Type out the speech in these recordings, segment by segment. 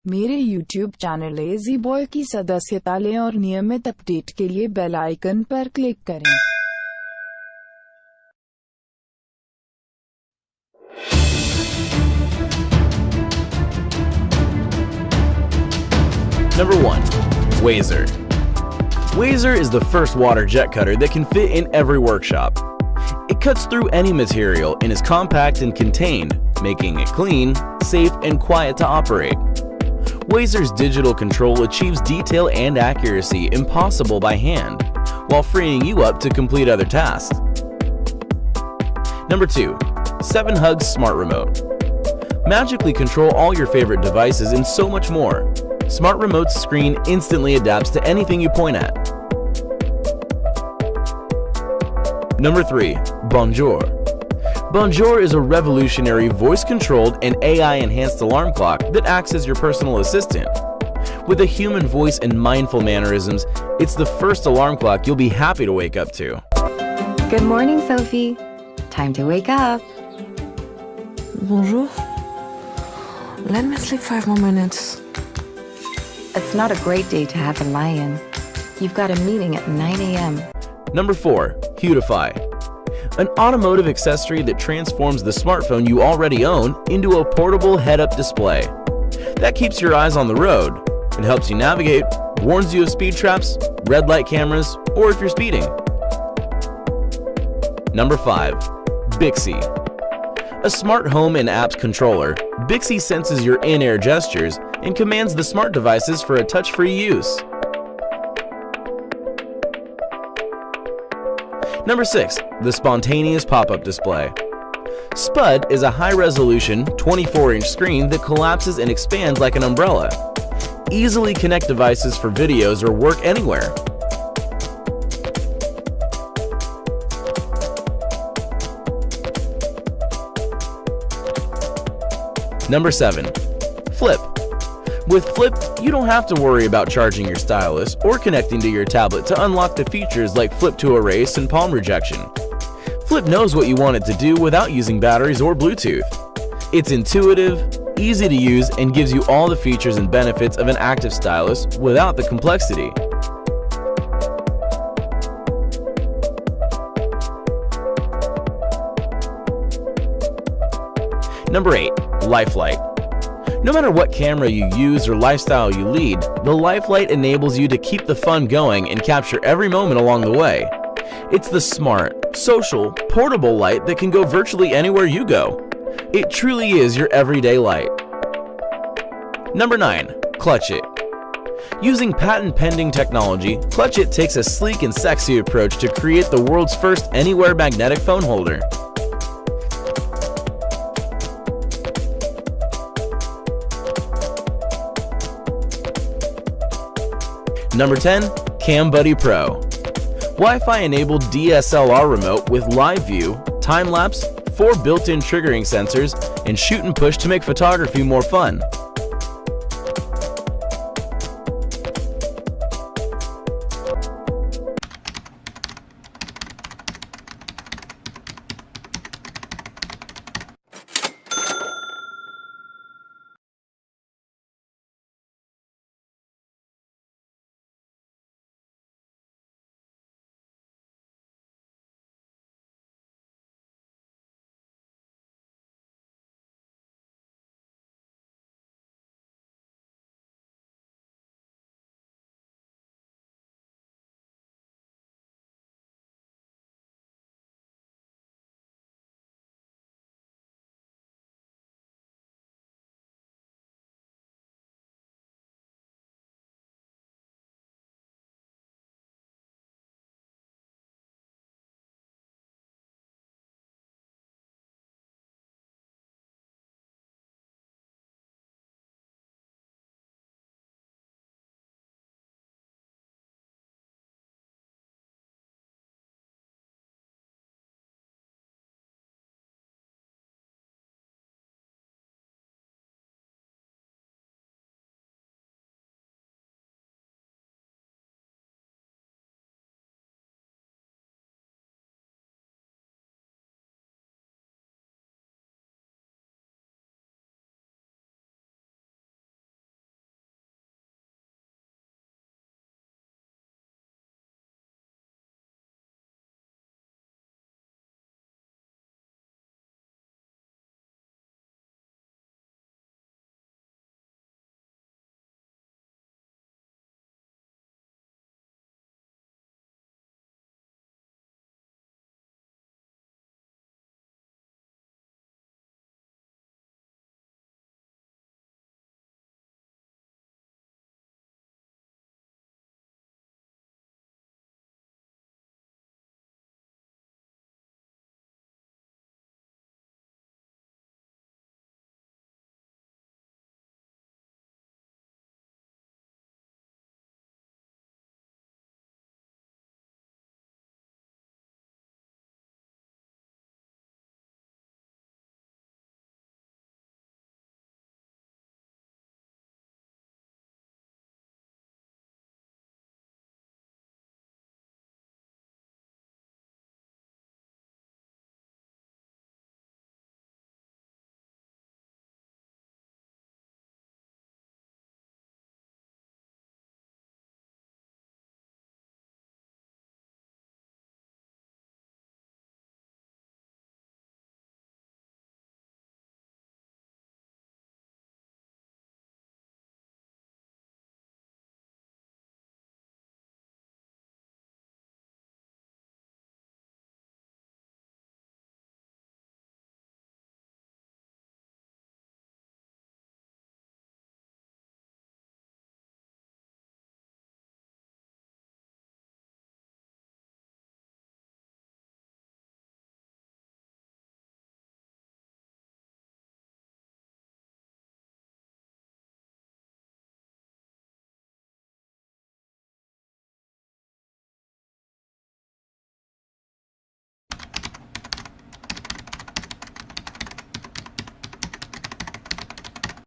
मेरे YouTube channel lazy boy की सदस्यता लें और नियमित अपडेट के लिए बेल आइकन पर क्लिक करें। Number 1. WAZER. WAZER is the first water jet cutter that can fit in every workshop. It cuts through any material and is compact and contained, making it clean, safe, and quiet to operate. WAZER's digital control achieves detail and accuracy impossible by hand, while freeing you up to complete other tasks. Number 2. 7Hugs Smart Remote. Magically control all your favorite devices and so much more. Smart Remote's screen instantly adapts to anything you point at. Number 3. Bonjour. Bonjour is a revolutionary voice-controlled and AI-enhanced alarm clock that acts as your personal assistant. With a human voice and mindful mannerisms, it's the first alarm clock you'll be happy to wake up to. Good morning, Sophie. Time to wake up. Bonjour. Let me sleep 5 more minutes. It's not a great day to have a lie-in. You've got a meeting at 9 a.m. Number 4. Hutify. An automotive accessory that transforms the smartphone you already own into a portable head-up display. That keeps your eyes on the road. It helps you navigate, warns you of speed traps, red light cameras, or if you're speeding. Number 5. Bixi. A smart home and apps controller, Bixi senses your in-air gestures and commands the smart devices for a touch-free use. Number 6. The Spontaneous Pop-Up Display. SPUD is a high-resolution, 24-inch screen that collapses and expands like an umbrella. Easily connect devices for videos or work anywhere. Number 7. Flip. With Flip, you don't have to worry about charging your stylus or connecting to your tablet to unlock the features like Flip to Erase and palm rejection. Flip knows what you want it to do without using batteries or Bluetooth. It's intuitive, easy to use, and gives you all the features and benefits of an active stylus without the complexity. Number 8. Lifelight. No matter what camera you use or lifestyle you lead, the Lifelight enables you to keep the fun going and capture every moment along the way. It's the smart, social, portable light that can go virtually anywhere you go. It truly is your everyday light. Number 9. Clutch It. Using patent-pending technology, Clutch It takes a sleek and sexy approach to create the world's first anywhere magnetic phone holder. Number 10. Cam Buddy Pro. Wi-Fi enabled DSLR remote with live view, time-lapse, 4 built-in triggering sensors, and shoot and push to make photography more fun.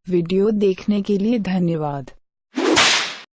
Video देखने के लिए धन्यवाद।